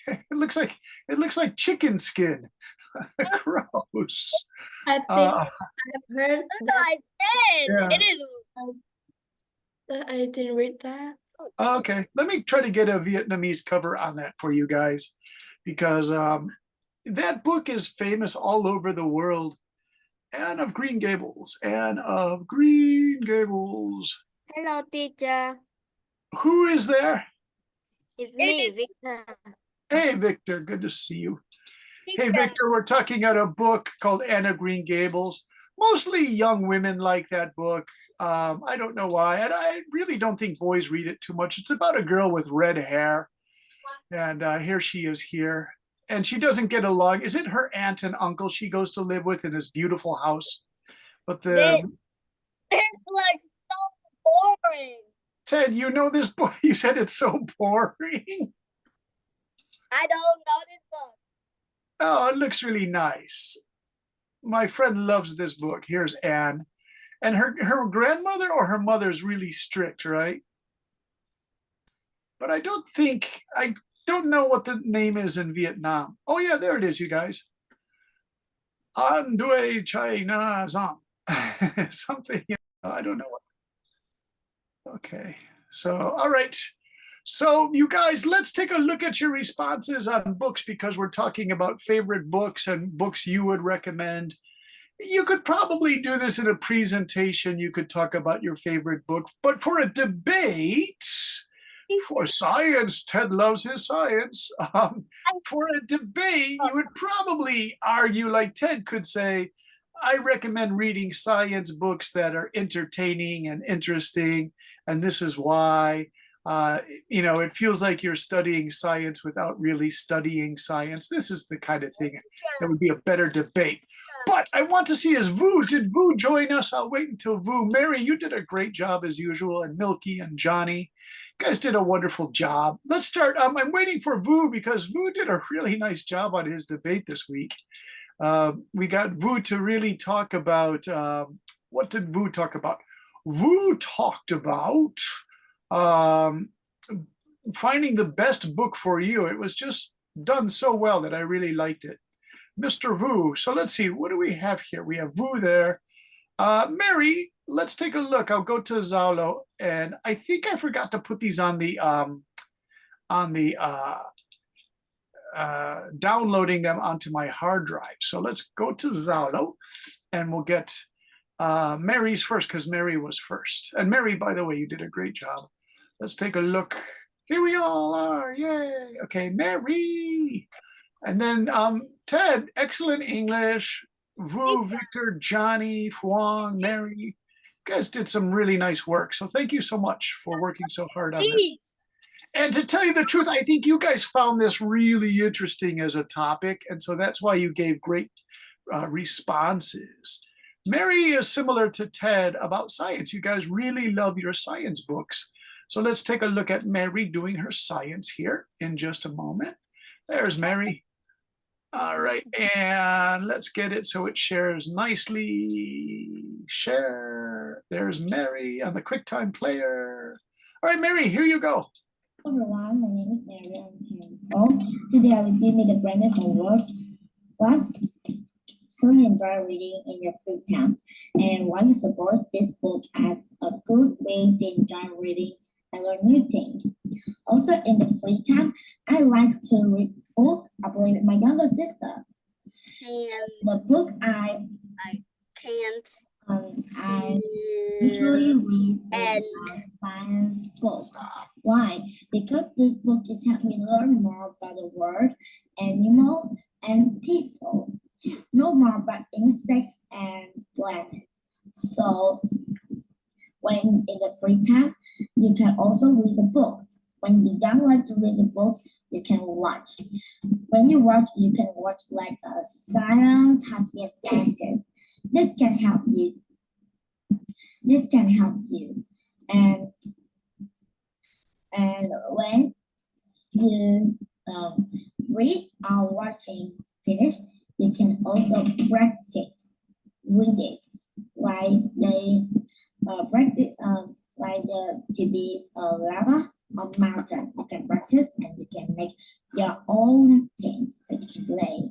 It looks like chicken skin. Gross. I think I've heard No, that. I did. Yeah. It is. I didn't read that. Okay, let me try to get a Vietnamese cover on that for you guys, because that book is famous all over the world. Anne of Green Gables, Anne of Green Gables. Hello, teacher. Who is there? It's me, Victor. Hey, Victor, good to see you. Hey, Teacher. Victor, we're talking about a book called Anne of Green Gables. Mostly young women like that book. I don't know why. And I really don't think boys read it too much. It's about a girl with red hair. And here she is here. And she doesn't get along. Is it her aunt and uncle she goes to live with in this beautiful house? But This like so boring. Ted, you know this book. You said it's so boring. I don't know this book. Oh, it looks really nice. My friend loves this book. Here's Anne. And her grandmother or her mother's really strict, right? But I don't know what the name is in Vietnam. Oh yeah, there it is, you guys. An Dui China Zang. Something, I don't know what. Okay, so all right. So you guys, let's take a look at your responses on books, because we're talking about favorite books and books you would recommend. You could probably do this in a presentation. You could talk about your favorite book, but for a debate, for science, Ted loves his science. For a debate, you would probably argue, like Ted could say, I recommend reading science books that are entertaining and interesting, and this is why. It feels like you're studying science without really studying science. This is the kind of thing that would be a better debate. But I want to see, is Vu, did Vu join us? I'll wait until Vu. Mary, you did a great job as usual, and Milky and Johnny. You guys did a wonderful job. Let's start. I'm waiting for Vu, because Vu did a really nice job on his debate this week. We got Vu to really talk about, what did Vu talk about? Vu talked about finding the best book for you. It was just done so well that I really liked it. Mr. Vu. So let's see, what do we have here? We have Vu there. Mary, let's take a look. I'll go to Zalo, and I think I forgot to put these on the downloading them onto my hard drive. So let's go to Zalo, and we'll get Mary's first, because Mary was first. And Mary, by the way, you did a great job. Let's take a look. Here we all are. Yay. Okay, Mary. And then Ted, excellent English. Vu, Victor, Johnny, Fuang, Mary. You guys did some really nice work. So thank you so much for working so hard on this. And to tell you the truth, I think you guys found this really interesting as a topic. And so that's why you gave great responses. Mary is similar to Ted about science. You guys really love your science books. So let's take a look at Mary doing her science here in just a moment. There's Mary. All right, and let's get it so it shares nicely. Share. There's Mary on the QuickTime player. All right, Mary, here you go. Hello everyone, my name is Mary. I'm 10 years old. Today I will give me the branded homework. What's so you enjoy reading in your free time, and why you support this book as a good way to enjoy reading and learn new things. Also, in the free time, I like to read books. I play with my younger sister. The book I can't. I usually read a science book. Why? Because this book is helping me learn more about the world, animal, and people. Know more about insects and planets. So when in the free time, you can also read a book. When you don't like to read a book, you can watch. When you watch, you can watch like a science has been a scientist. This can help you. This can help you. And when you read or watching finish, you can also practice read it. Like they practice like to be lava on mountain. You can practice and you can make your own things that you can play.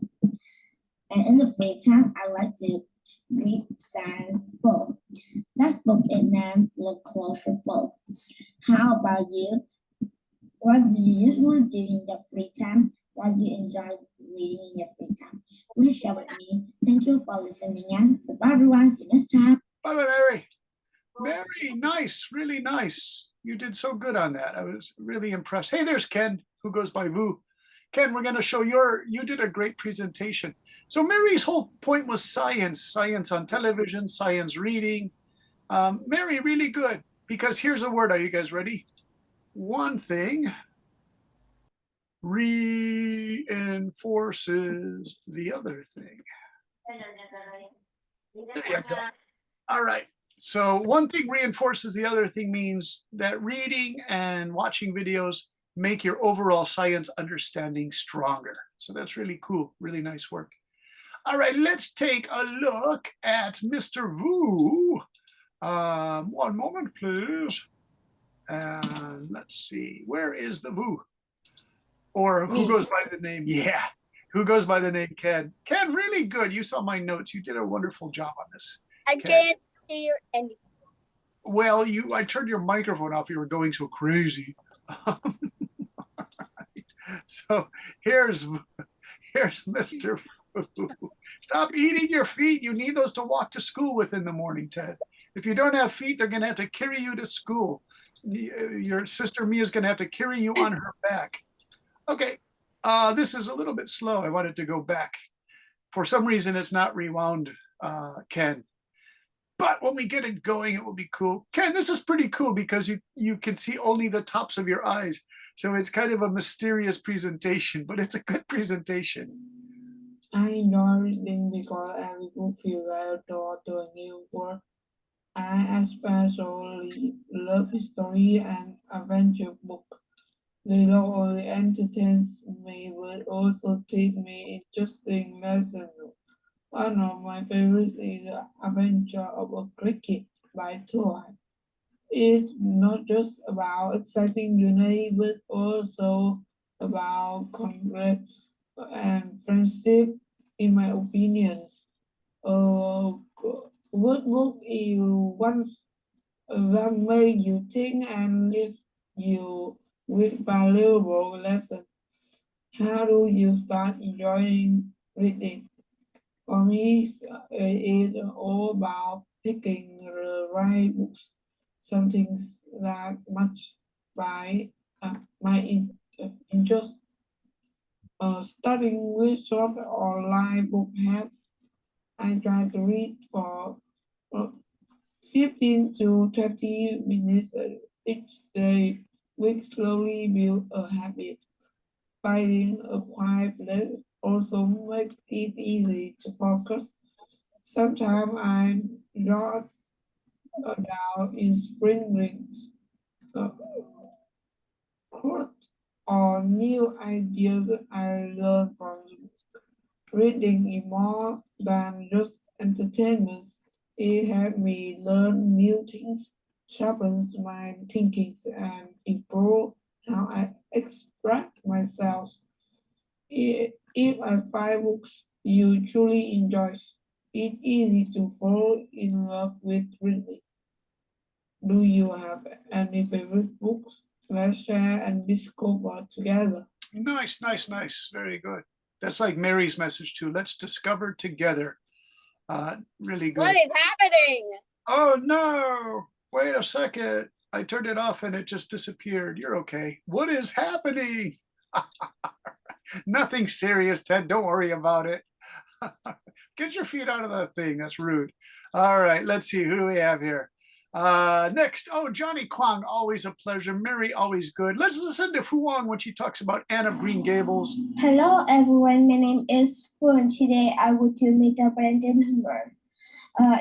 And in the free time, I like to read science book. That book is named The Closure Book. How about you? What do you usually do in your free time? What do you enjoy reading in your free time? Please share with me. Thank you for listening and goodbye everyone. See you next time. Bye-bye, Mary. Very nice, really nice. You did so good on that. I was really impressed. Hey, there's Ken, who goes by Vu. Ken, we're going to show you did a great presentation. So Mary's whole point was science on television, science reading. Mary, really good, because here's a word. Are you guys ready? One thing reinforces the other thing. There you go. All right. So one thing reinforces the other thing means that reading and watching videos make your overall science understanding stronger. So that's really cool. Really nice work. All right, let's take a look at Mr. Vu. One moment, please. And let's see, where is the Vu? Or who goes by the name? Yeah, who goes by the name Ken? Ken, really good. You saw my notes. You did a wonderful job on this. I can't hear anything. Well, I turned your microphone off. You were going so crazy. So here's Mr. Fu. Stop eating your feet. You need those to walk to school with in the morning, Ted. If you don't have feet, they're going to have to carry you to school. Your sister Mia's going to have to carry you on her back. Okay, this is a little bit slow. I wanted to go back. For some reason, it's not rewound, Ken. But when we get it going, it will be cool. Ken, this is pretty cool because you can see only the tops of your eyes. So it's kind of a mysterious presentation, but it's a good presentation. I enjoy reading because every book feels like a door to a new world. I especially love history and adventure books. They not only entertain me but also teach me interesting lessons. One of my favorites is The Adventure of a Cricket by Toy. It's not just about exciting journey, but also about conflict and friendship, in my opinions. What book you once that made you think and leave you with valuable lessons? How do you start enjoying reading? For me, it's all about picking the right books, something that match by my interest. Starting with short online book helps. I try to read for 15 to 20 minutes each day, which slowly build a habit. Finding a quiet place also makes it easy to focus. Sometimes I jot down in spring rings, quotes or new ideas I learn from reading is more than just entertainment. It helps me learn new things, sharpens my thinking, and improve how I express myself. If I find books you truly enjoy, it's easy to fall in love with reading. Do you have any favorite books? Let's share and discover together. Nice, nice, nice. Very good. That's like Mary's message too. Let's discover together. Really good. What is happening? Oh no, wait a second. I turned it off and it just disappeared. You're okay. What is happening? Nothing serious, Ted. Don't worry about it. Get your feet out of the thing. That's rude. All right, let's see. Who do we have here? Next, Johnny Kwong, always a pleasure. Mary, always good. Let's listen to Fu Wong when she talks about Anne of Green Gables. Hello everyone, my name is Fun. Today I will do Little Brandon Humor.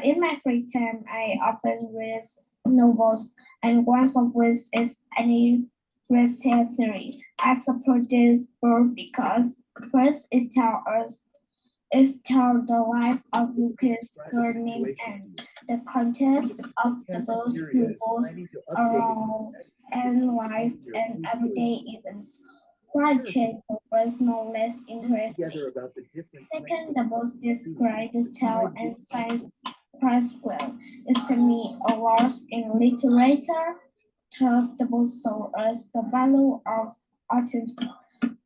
In my free time, I often read novels, and one of which is Annie series. I support this book because first it tells us is tell the life of Lucas learning and the contest of the both who both around and life and everyday events. Climate change was no less interesting. Second, the book describes the tale and science quite well. It's to me a loss in literature tells the book show us the value of authenticity,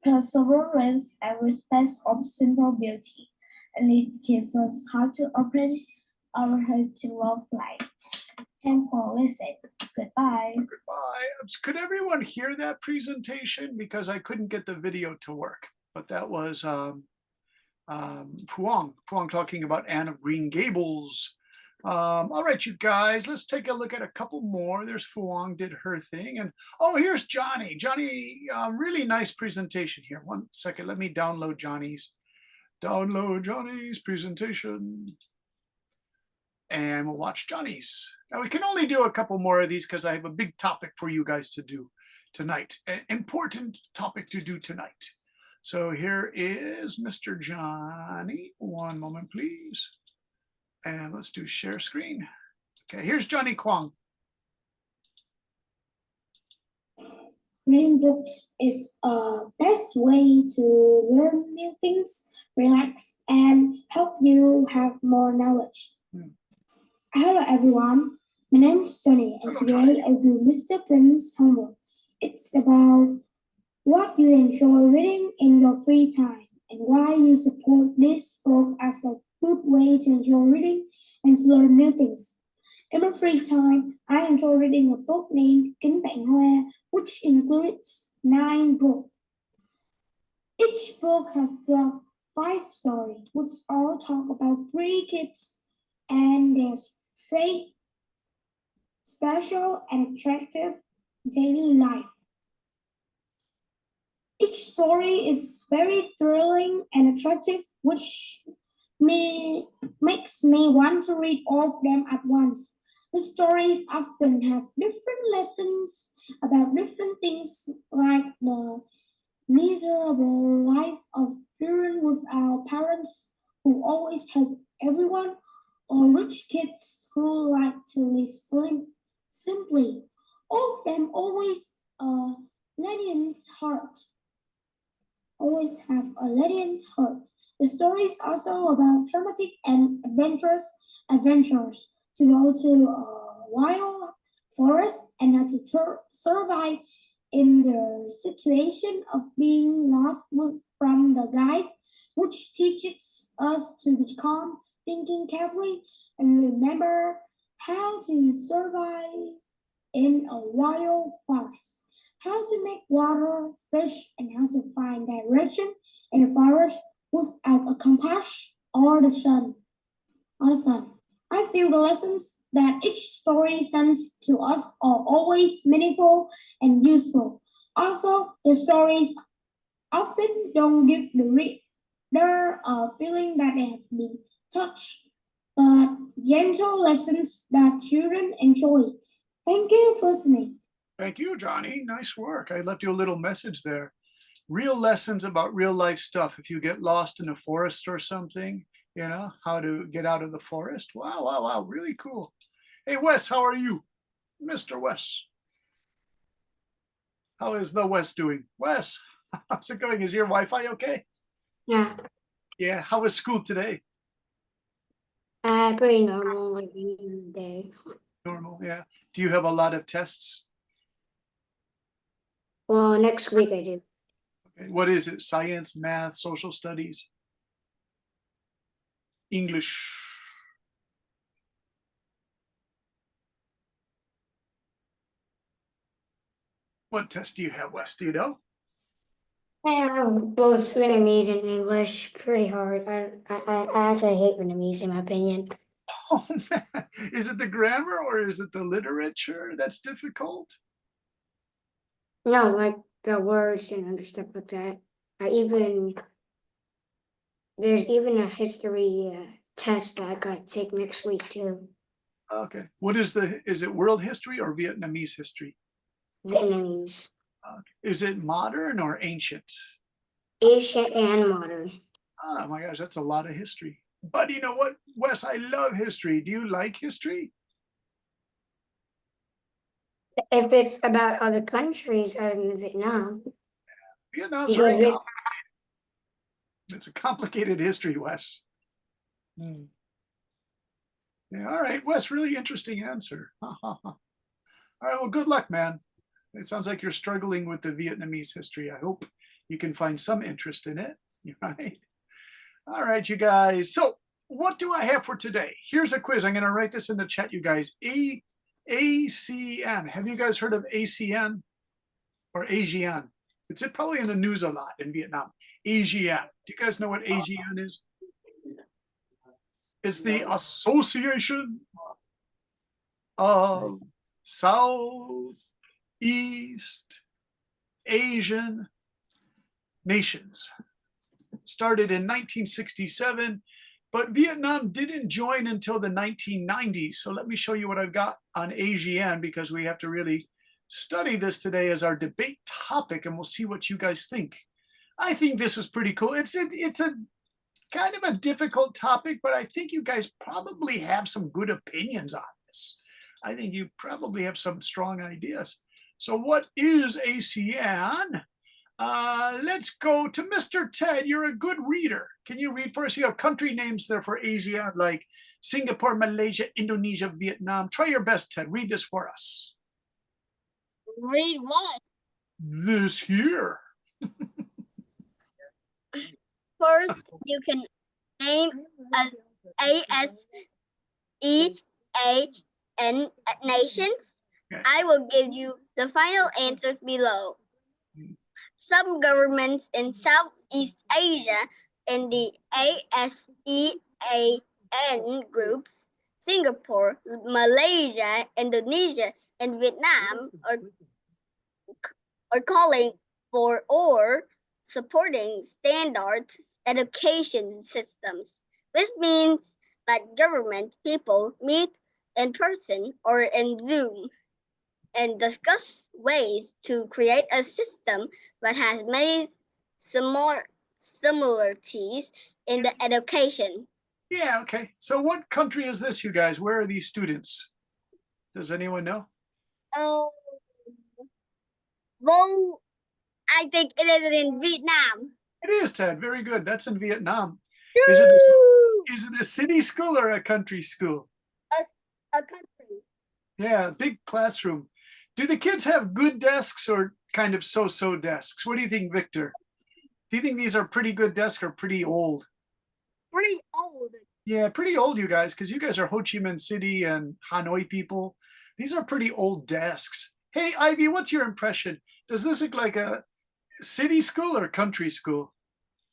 perseverance, and respect of simple beauty. And it teaches us how to open our heart to love life. Thank you for listening. Goodbye. Goodbye. Could everyone hear that presentation? Because I couldn't get the video to work, but that was Phuong talking about Anne of Green Gables. All right, you guys, let's take a look at a couple more. There's Phuong did her thing. And oh, here's Johnny. Johnny, really nice presentation here. One second, let me download Johnny's presentation. And we'll watch Johnny's. Now we can only do a couple more of these because I have a big topic for you guys to do tonight. An important topic to do tonight. So here is Mr. Johnny. One moment, please. And let's do share screen. Okay, here's Johnny Kwong. Reading books is a best way to learn new things, relax, and help you have more knowledge. Hello everyone, my name is Johnny and today I'll do Mr. Prince's homework. It's about what you enjoy reading in your free time and why you support this book as a good way to enjoy reading and to learn new things. In my free time, I enjoy reading a book named Kính Bạn Hoa, which includes 9 books. Each book has got 5 stories, which all talk about 3 kids and their fate, special and attractive daily life. Each story is very thrilling and attractive, which makes me want to read all of them at once. The stories often have different lessons about different things, like the miserable life of children without parents who always help everyone, or rich kids who like to live simply. All of them always have a lenient heart. The story is also about traumatic and adventures to go to a wild forest and how to survive in the situation of being lost from the guide, which teaches us to be calm, thinking carefully, and remember how to survive in a wild forest, how to make water, fish, and how to find direction in the forest without a compass or the sun. I feel the lessons that each story sends to us are always meaningful and useful. Also, the stories often don't give the reader a feeling that they have been touched, but gentle lessons that children enjoy. Thank you for listening. Thank you, Johnny. Nice work. I left you a little message there. Real lessons about real life stuff. If you get lost in a forest or something, you know, how to get out of the forest. Wow, wow, wow. Really cool. Hey, Wes, how are you? Mr. Wes. How is the Wes doing? Wes, how's it going? Is your Wi-Fi okay? Yeah, Yeah. How was school today? pretty normal, like any day. Normal, yeah. Do you have a lot of tests? Well, next week I do. Okay. What is it? Science, math, social studies? English? What test do you have, Wes? Do you know? I have both Vietnamese and English. Pretty hard. I actually hate Vietnamese in my opinion. Oh, man. Is it the grammar or is it the literature that's difficult? No, like the words and other stuff like that. There's even a history test that I got to take next week too. Okay. What is it world history or Vietnamese history? Vietnamese, Is it modern or ancient? ancient and modern. Oh my gosh, that's a lot of history. But you know what, Wes, I love history. Do you like history? If it's about other countries other than Vietnam, Vietnam's because very it's a complicated history, Wes. Hmm. Yeah, all right, Wes, really interesting answer. All right, well, good luck, man. It sounds like you're struggling with the Vietnamese history. I hope you can find some interest in it. Right? All right, you guys. So what do I have for today? Here's a quiz. I'm going to write this in the chat, you guys. ACN. Have you guys heard of ACN or ASEAN? It's probably in the news a lot in Vietnam. ASEAN. Do you guys know what ASEAN is? It's the Association of Southeast Asian Nations. Started in 1967, but Vietnam didn't join until the 1990s. So let me show you what I've got on ASEAN, because we have to really study this today as our debate topic, and we'll see what you guys think. I think this is pretty cool. It's a kind of a difficult topic, but I think you guys probably have some good opinions on this. I think you probably have some strong ideas. So what is ASEAN? Let's go to Mr. Ted. You're a good reader. Can you read for us? You have country names there for Asia, like Singapore, Malaysia, Indonesia, Vietnam. Try your best, Ted. Read this for us. Read what? This here. First, you can name as ASEAN nations. Okay. I will give you the final answers below. Some governments in Southeast Asia in the ASEAN groups, Singapore, Malaysia, Indonesia, and Vietnam are calling for or supporting standards education systems. This means that government people meet in person or in Zoom and discuss ways to create a system that has many similarities in the education. Yeah, okay. So what country is this, you guys? Where are these students? Does anyone know? Oh, well, I think it is in Vietnam. It is, Ted. Very good. That's in Vietnam. Woo! Is it a city school or a country school? A country. Yeah, big classroom. Do the kids have good desks or kind of so-so desks? What do you think, Victor? Do you think these are pretty good desks or pretty old? Pretty old. Yeah, pretty old, you guys, because you guys are Ho Chi Minh City and Hanoi people. These are pretty old desks. Hey, Ivy, what's your impression? Does this look like a city school or country school?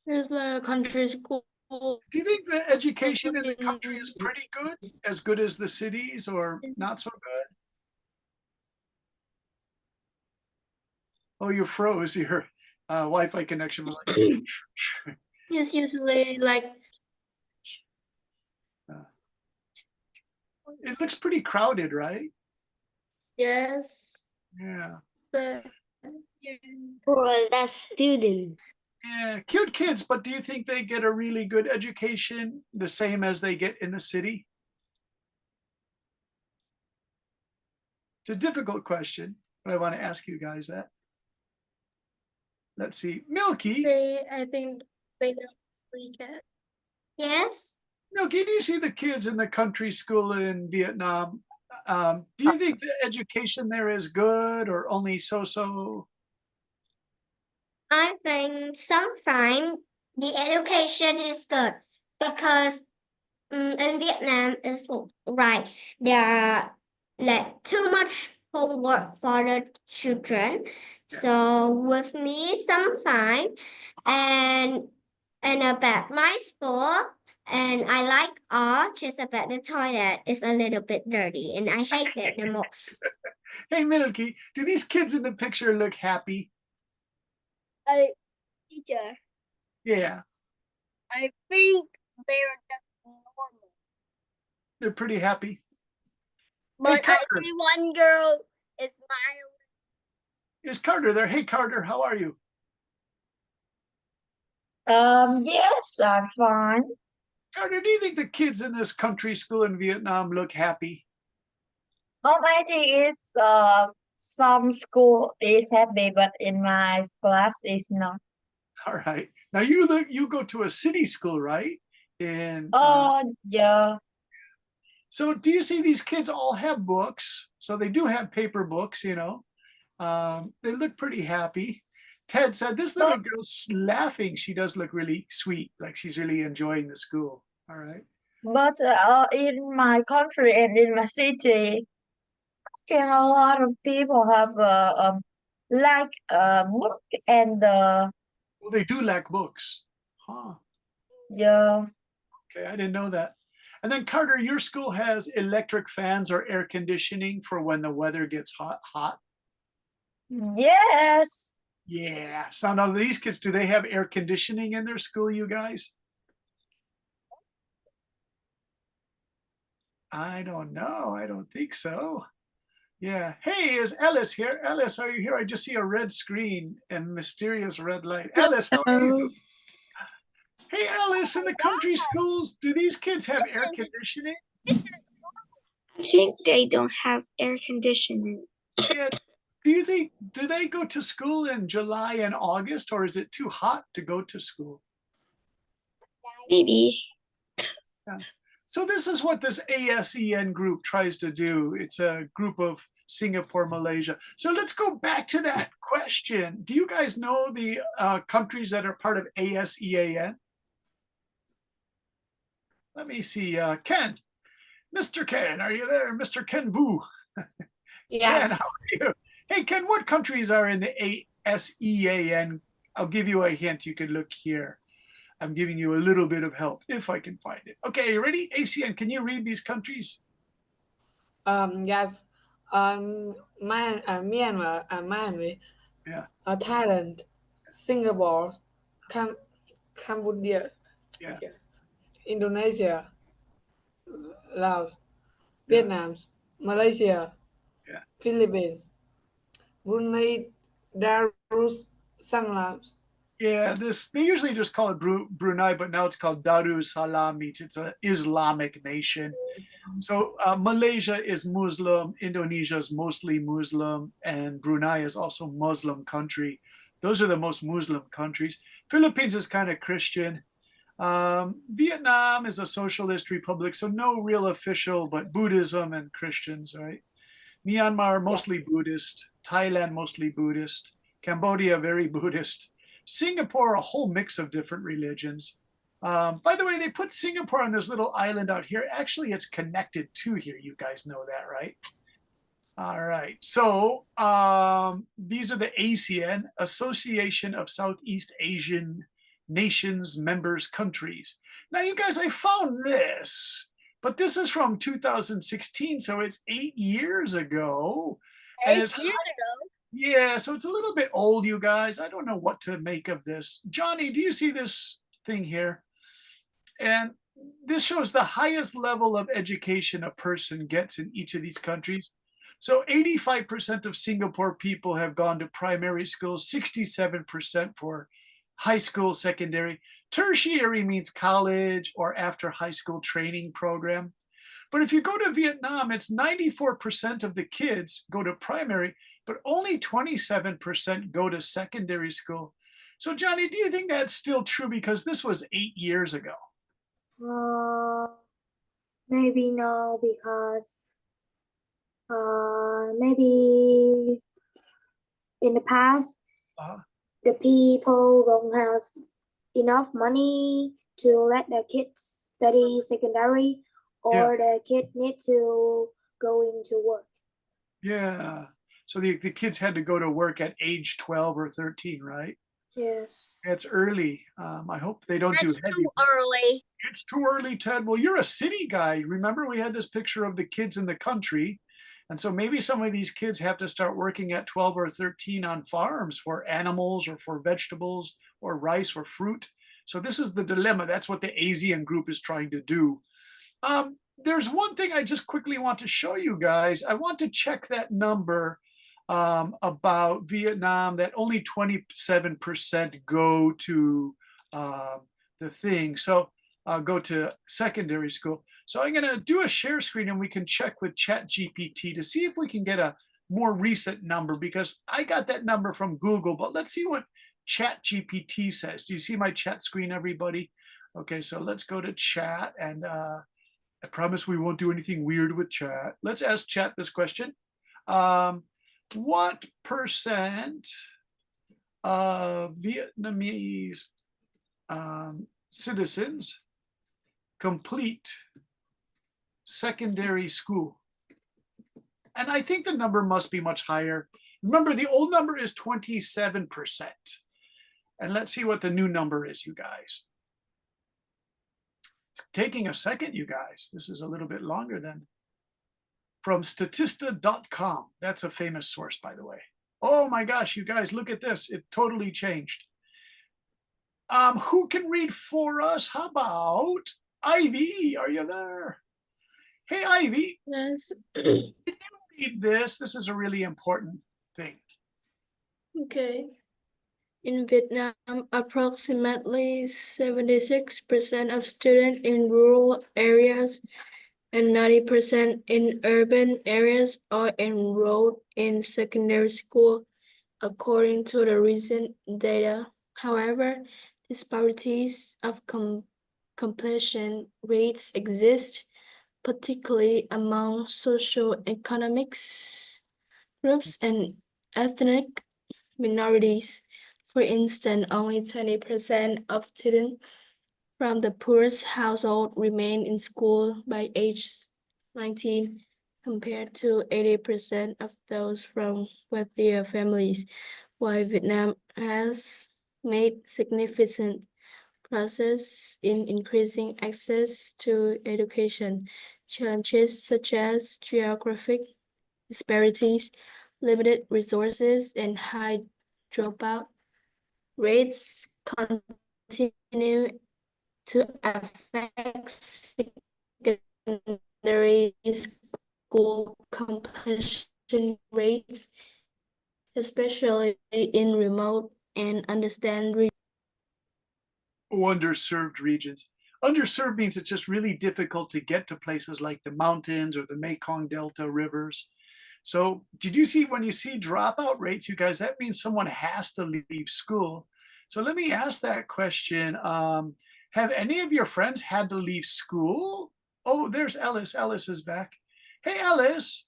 It's like a country school. Do you think the education in the country is pretty good as the cities, or not so good? Oh, you froze your Wi-Fi connection. It's usually like It looks pretty crowded, right? yes, Yeah. but for that student. Yeah, cute kids, but do you think they get a really good education the same as they get in the city? It's a difficult question, but I want to ask you guys that. Let's see. Milky, I think they don't really get. Yes. Milky, do you see the kids in the country school in Vietnam? Do you think the education there is good or only so-so? I think sometimes the education is good because in Vietnam it's right there are like too much homework for the children. So with me sometimes and about my school and I like art just about the toilet is a little bit dirty and I hate it the most. Hey, Milky, do these kids in the picture look happy? Teacher, Yeah, I think they're just normal. they're pretty happy. But I Carter. see one girl is smiling. Is Carter there? Hey, Carter, how are you? Yes, I'm fine. Carter, do you think the kids in this country school in Vietnam look happy? I think it's some school is happy, but in my class is not. All right. Now you go to a city school, right? And Yeah. so do you see these kids all have books? So they do have paper books, you know. They look pretty happy. Ted said this little But girl's laughing. She does look really sweet, like she's really enjoying the school. All right. in my country and in my city, can a lot of people have like book and Well, they do lack books. Huh. yeah. Okay, I didn't know that. And then Carter, your school has electric fans or air conditioning for when the weather gets hot. Yes. Yeah. So now these kids, do they have air conditioning in their school, you guys? I don't know. I don't think so. Yeah. Hey, is Ellis here? Ellis, are you here? I just see a red screen and mysterious red light. Ellis, how are you? Hey, Ellis, in the country schools, do these kids have air conditioning? I think they don't have air conditioning. Yeah. Do you think, do they go to school in July and August, or is it too hot to go to school? Maybe. Yeah. So this is what this ASEAN group tries to do. It's a group of Singapore, Malaysia. So let's go back to that question. Do you guys know the countries that are part of ASEAN? Let me see. Ken, Mr. Ken, are you there? Mr. Ken Vu. Yes. Ken, how are you? Hey, Ken, what countries are in the ASEAN? I'll give you a hint. You can look here. I'm giving you a little bit of help if I can find it. Okay, you ready? ASEAN, can you read these countries? Yes. Myanmar, Myanmar, Yeah, Thailand, Singapore, Cam Cambodia, yeah, Indonesia, Laos, yeah, Vietnam, Malaysia, yeah. Philippines, Brunei Darussalam. Yeah, this they usually just call it Brunei, but now it's called Darussalam. It's an Islamic nation. So Malaysia is Muslim, Indonesia is mostly Muslim, and Brunei is also Muslim country. Those are the most Muslim countries. Philippines is kind of Christian. Vietnam is a socialist republic, so no real official, but Buddhism and Christians, right? Myanmar, Yeah. mostly Buddhist. Thailand, mostly Buddhist. Cambodia, very Buddhist. Singapore, a whole mix of different religions. By the way, they put Singapore on this little island out here. Actually, it's connected to here. You guys know that, right? All right. So these are the ASEAN, Association of Southeast Asian Nations Members Countries. Now, you guys, I found this, but this is from 2016, so it's 8 years ago. And 8 it's years ago. yeah, so it's a little bit old, you guys. I don't know what to make of this. Johnny, do you see this thing here? And this shows the highest level of education a person gets in each of these countries. So 85% of Singapore people have gone to primary school, 67% for high school, secondary. Tertiary means college or after high school training program. But if you go to Vietnam, it's 94% of the kids go to primary, but only 27% go to secondary school. So, Johnny, do you think that's still true? Because this was 8 years ago. Maybe no, because maybe in the past Uh, the people don't have enough money to let their kids study secondary, yeah, or the kid need to go into work. yeah. So the kids had to go to work at age 12 or 13, right? Yes. That's early. I hope they don't do That's heavy. too early. It's too early, Ted. Well, you're a city guy. Remember, we had this picture of the kids in the country. And so maybe some of these kids have to start working at 12 or 13 on farms for animals or for vegetables or rice or fruit. So this is the dilemma. That's what the ASEAN group is trying to do. There's one thing I just quickly want to show you guys. I want to check that number about Vietnam, that only 27% go to the thing. So I'll go to secondary school. So I'm going to do a share screen and we can check with ChatGPT to see if we can get a more recent number, because I got that number from Google, but let's see what ChatGPT says. Do you see my chat screen, everybody? Okay, so let's go to chat, and I promise we won't do anything weird with chat. Let's ask chat this question. What percent of Vietnamese citizens complete secondary school? And I think the number must be much higher. Remember, the old number is 27%. And let's see what the new number is, you guys. It's taking a second, you guys. This is a little bit longer than from statista.com. That's a famous source, by the way. Oh my gosh, you guys, look at this. It totally changed. Who can read for us? How about Ivy? Are you there? Hey, Ivy. Yes. Read this. This is a really important thing. Okay. In Vietnam, approximately 76% of students in rural areas and 90% in urban areas are enrolled in secondary school, according to the recent data. However, disparities of completion rates exist, particularly among socioeconomic groups and ethnic minorities. For instance, only 20% of students from the poorest household remain in school by age 19, compared to 80% of those from wealthier families. While Vietnam has made significant progress in increasing access to education, challenges such as geographic disparities, limited resources, and high dropout rates continue to affect secondary school completion rates, especially in remote and Underserved regions. Underserved means it's just really difficult to get to places like the mountains or the Mekong Delta rivers. So did you see, when you see dropout rates, you guys, that means someone has to leave school. So let me ask that question. Have any of your friends had to leave school? Oh, there's Ellis. Ellis is back. Hey, Ellis,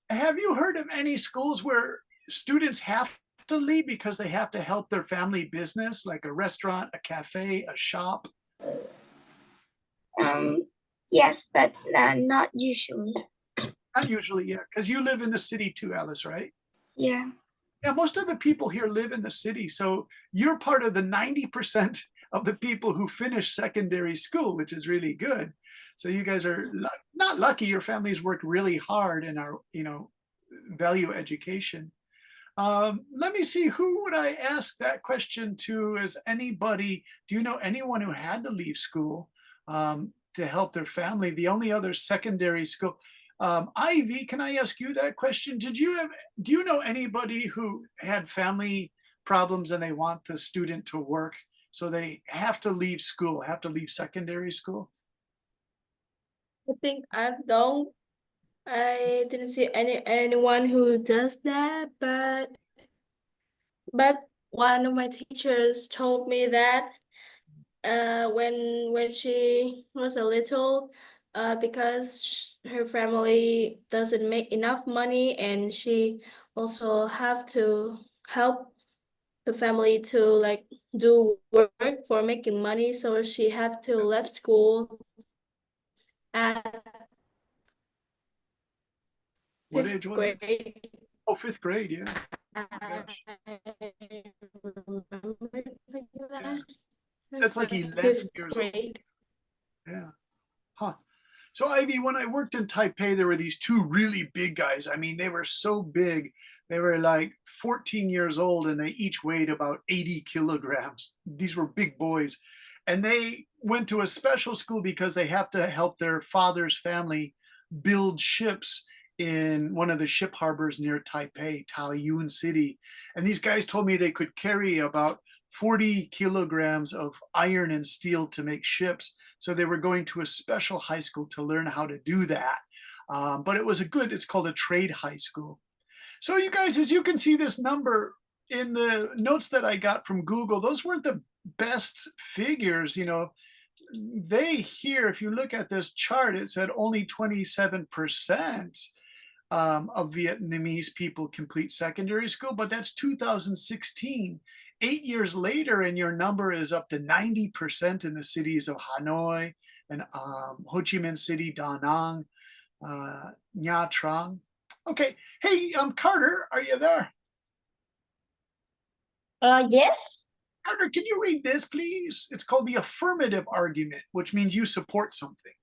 have you heard of any schools where students have to leave because they have to help their family business, like a restaurant, a cafe, a shop? Yes, but not usually. Not usually, yeah, because you live in the city too, Alice, right? Yeah. Yeah, most of the people here live in the city. So you're part of the 90% of the people who finish secondary school, which is really good. So you guys are not lucky. Your families worked really hard and are, value education. Let me see, who would I ask that question to? Is anybody, do you know anyone who had to leave school to help their family? The only other secondary school. Ivy, can I ask you that question? Do you know anybody who had family problems and they want the student to work, so they have to leave school, have to leave secondary school? I think I don't. I didn't see anyone who does that, but one of my teachers told me that when she was a little, because her family doesn't make enough money, and she also have to help the family to like do work for making money, so she have to left school at What fifth age was it? grade. Oh, fifth grade, yeah. Yeah. That's like 11 fifth years old. grade. Yeah. Huh. So Ivy, when I worked in Taipei, there were these two really big guys. I mean, they were so big. They were like 14 years old and they each weighed about 80 kilograms. These were big boys. And they went to a special school because they have to help their father's family build ships in one of the ship harbors near Taipei, Taoyuan City. And these guys told me they could carry about 40 kilograms of iron and steel to make ships. So they were going to a special high school to learn how to do that. But it was it's called a trade high school. So you guys, as you can see this number in the notes that I got from Google, those weren't the best figures. They here, if you look at this chart, it said only 27% of Vietnamese people complete secondary school, but that's 2016. 8 years later, and your number is up to 90% in the cities of Hanoi and Ho Chi Minh City, Da Nang, Nha Trang. Okay, hey, Carter, are you there? Yes. Carter, can you read this, please? It's called the affirmative argument, which means you support something.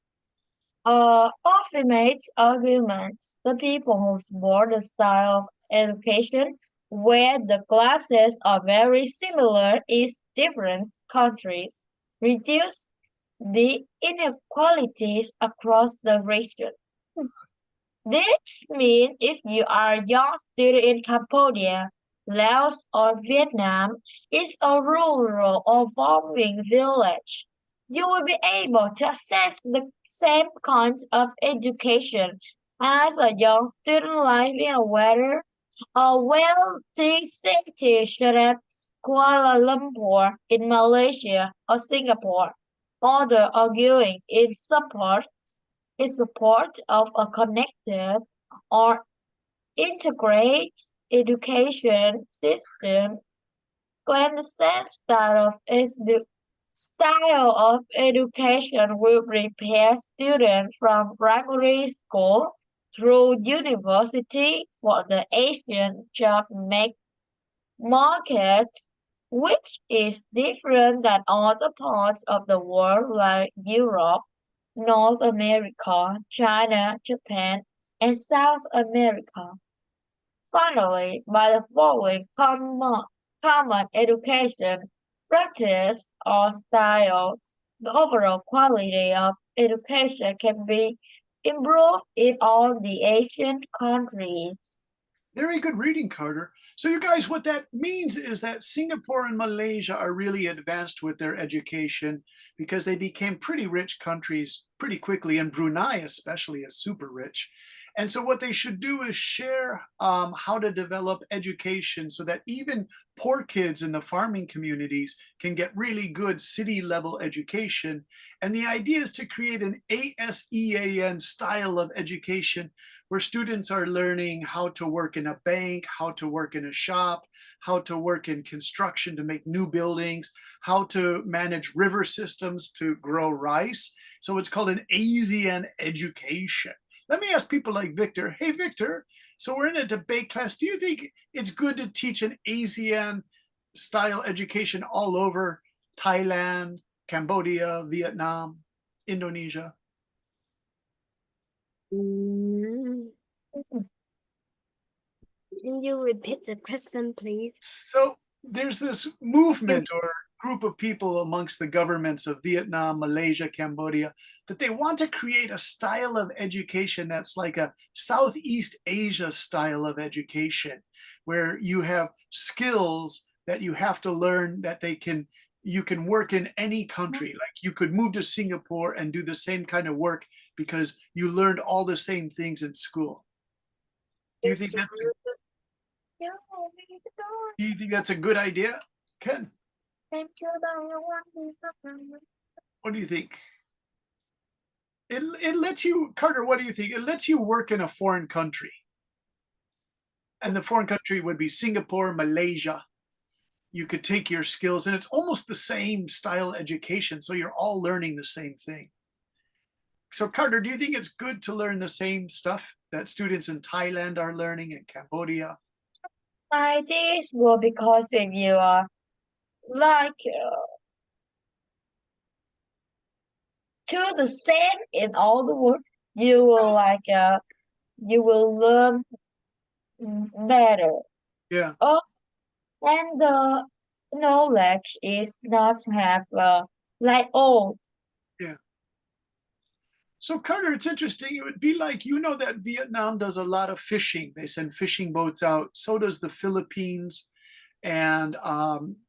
Ultimate arguments, the people who support the style of education where the classes are very similar in different countries, reduce the inequalities across the region. This means if you are a young student in Cambodia, Laos, or Vietnam, it's a rural or farming village, you will be able to access the same kind of education as a young student living in a wealthy city such as Kuala Lumpur in Malaysia or Singapore. Other arguing in support of a connected or integrated education system. Clandestine style of education will prepare students from primary school through university for the Asian job market, which is different than other parts of the world like Europe, North America, China, Japan, and South America. Finally, by the following common education practice or style, the overall quality of education can be improved in all the Asian countries. Very good reading, Carter. So you guys, what that means is that Singapore and Malaysia are really advanced with their education because they became pretty rich countries pretty quickly, and Brunei especially is super rich. And so what they should do is share how to develop education so that even poor kids in the farming communities can get really good city level education. And the idea is to create an ASEAN style of education where students are learning how to work in a bank, how to work in a shop, how to work in construction to make new buildings, how to manage river systems to grow rice. So it's called an ASEAN education. Let me ask people like Victor. Hey, Victor, so we're in a debate class. Do you think it's good to teach an ASEAN style education all over Thailand, Cambodia, Vietnam, Indonesia? Can you repeat the question, please? So there's this movement or group of people amongst the governments of Vietnam, Malaysia, Cambodia, that they want to create a style of education that's like a Southeast Asia style of education, where you have skills that you have to learn that you can work in any country. Like you could move to Singapore and do the same kind of work because you learned all the same things in school. Do you think that's a good idea, Ken? What do you think? It lets you, Carter, what do you think? It lets you work in a foreign country. And the foreign country would be Singapore, Malaysia. You could take your skills, and it's almost the same style education. So you're all learning the same thing. So Carter, do you think it's good to learn the same stuff that students in Thailand are learning in Cambodia? I think it's good because if you are like to the same in all the world, you will you will learn better. Yeah. Oh, and the knowledge is not have like old. Yeah. So Carter, it's interesting. It would be like, that Vietnam does a lot of fishing. They send fishing boats out. So does the Philippines. And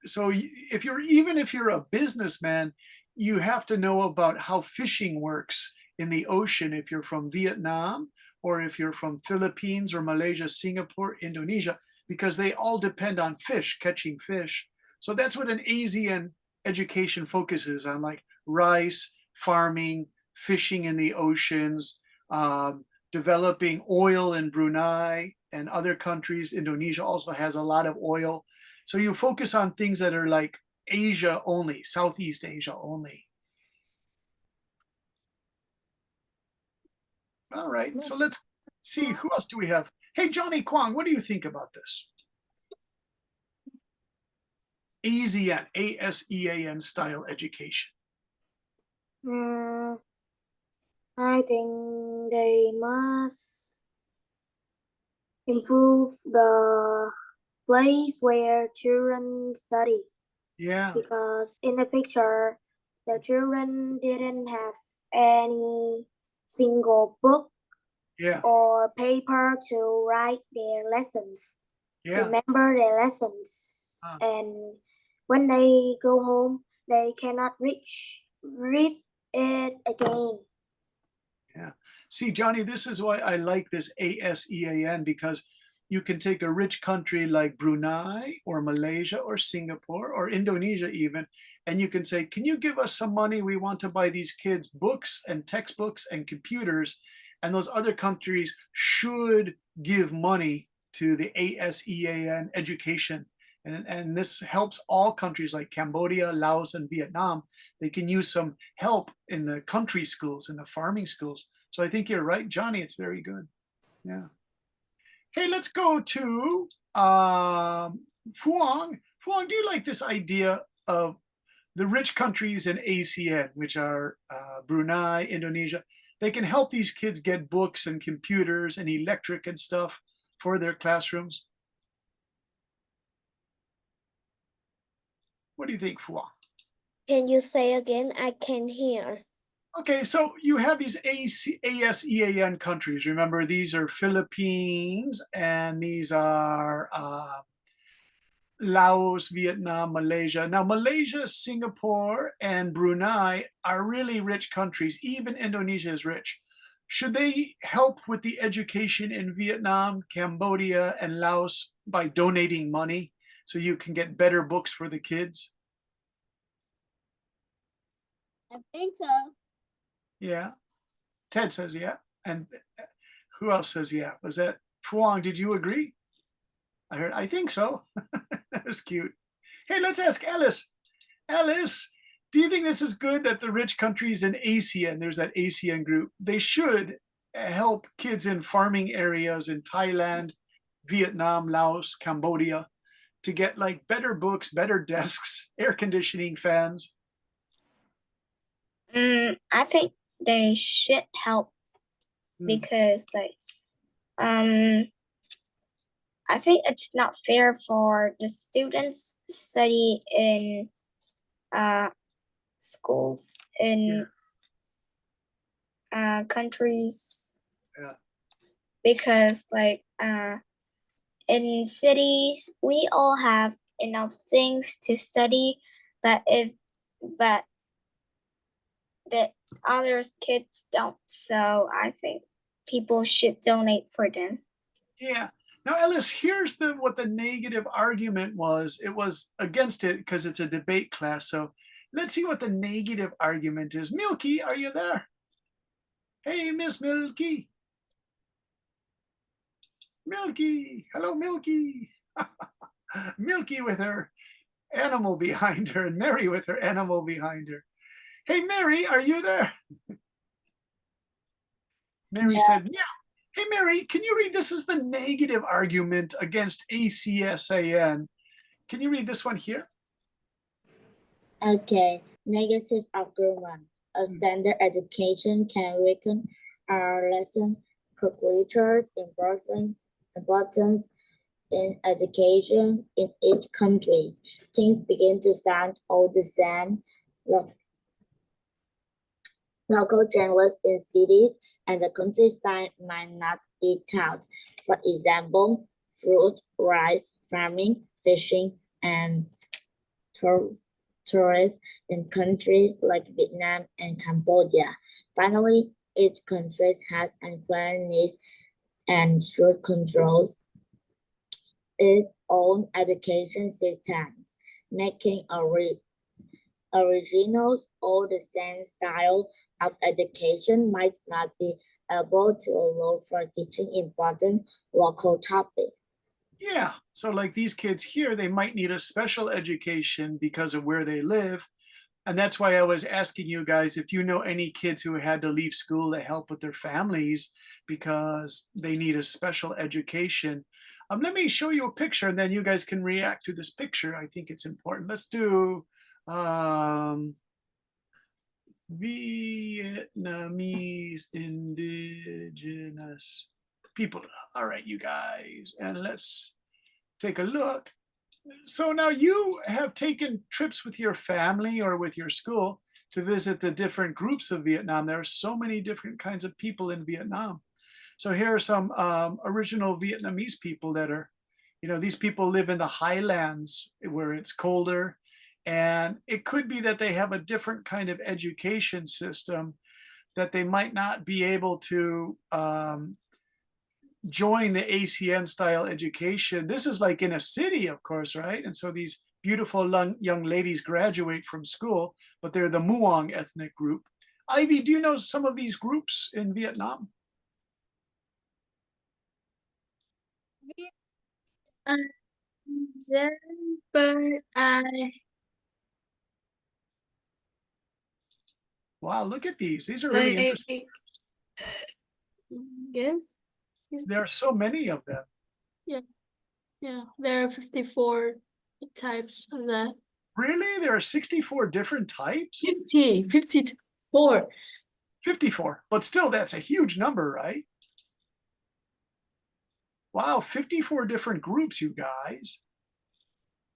so if you're a businessman, you have to know about how fishing works in the ocean if you're from Vietnam or if you're from Philippines or Malaysia, Singapore, Indonesia, because they all depend on fish, catching fish. So that's what an ASEAN education focuses on, like rice, farming, fishing in the oceans, developing oil in Brunei and other countries. Indonesia also has a lot of oil. So you focus on things that are like Asia only, Southeast Asia only. All right, so let's see, who else do we have? Hey, Johnny Kwong, what do you think about this? ASEAN, ASEAN style education. I think they must improve the place where children study. Yeah. Because in the picture, the children didn't have any single book or paper to write their lessons. Remember their lessons. And when they go home, they cannot read it again. Yeah. See, Johnny, this is why I like this ASEAN, because you can take a rich country like Brunei or Malaysia or Singapore or Indonesia even, and you can say, can you give us some money? We want to buy these kids books and textbooks and computers. And those other countries should give money to the ASEAN education. And this helps all countries like Cambodia, Laos, and Vietnam. They can use some help in the country schools, in the farming schools. So I think you're right, Johnny. It's very good. Yeah. Hey, let's go to Fuang. Fuang, do you like this idea of the rich countries in ASEAN, which are Brunei, Indonesia? They can help these kids get books and computers and electric and stuff for their classrooms. What do you think, Fuang? Can you say again? I can't hear. Okay, so you have these ASEAN countries. Remember, these are Philippines and these are Laos, Vietnam, Malaysia. Now, Malaysia, Singapore, and Brunei are really rich countries. Even Indonesia is rich. Should they help with the education in Vietnam, Cambodia, and Laos by donating money so you can get better books for the kids? I think so. Yeah. Ted says yeah. And who else says yeah? Was that Fuang? Did you agree? I think so. That was cute. Hey, let's ask Alice. Alice, do you think this is good that the rich countries in ASEAN, there's that ASEAN group, they should help kids in farming areas in Thailand, Vietnam, Laos, Cambodia to get like better books, better desks, air conditioning, fans? I think they should help because I think it's not fair for the students study in schools in countries because in cities we all have enough things to study, but the other kids don't. So I think people should donate for them. Yeah. Now, Ellis, here's what the negative argument was. It was against it because it's a debate class. So let's see what the negative argument is. Milky, are you there? Hey, Miss Milky. Milky. Hello, Milky. Milky with her animal behind her and Mary with her animal behind her. Hey, Mary, are you there? Mary said, yeah. Hey, Mary, can you read? This is the negative argument against ACSAN. Can you read this one here? Okay, negative argument. A standard education can weaken our lesson calculator's importance in education in each country. Things begin to sound all the same. Local journalists in cities and the countryside might not be taught. For example, fruit, rice, farming, fishing, and tourists in countries like Vietnam and Cambodia. Finally, each country has unclear needs and should control its own education systems, making originals or the same style of education might not be able to allow for teaching important local topics. Yeah, so like these kids here, they might need a special education because of where they live. And that's why I was asking you guys if you know any kids who had to leave school to help with their families because they need a special education. Let me show you a picture and then you guys can react to this picture. I think it's important. Let's do Vietnamese indigenous people. All right, you guys, and let's take a look. So now you have taken trips with your family or with your school to visit the different groups of Vietnam. There are so many different kinds of people in Vietnam. So here are some original Vietnamese people that are, these people live in the highlands where it's colder. And it could be that they have a different kind of education system that they might not be able to join the ACN style education. This is like in a city, of course, right? And so these beautiful young ladies graduate from school, but they're the Muong ethnic group. Ivy, do you know some of these groups in Vietnam? Yes, but Wow, look at these. These are really interesting. Yes. There are so many of them. Yeah, there are 54 types of that. Really? There are 64 different types? 54. 54, but still that's a huge number, right? Wow, 54 different groups, you guys.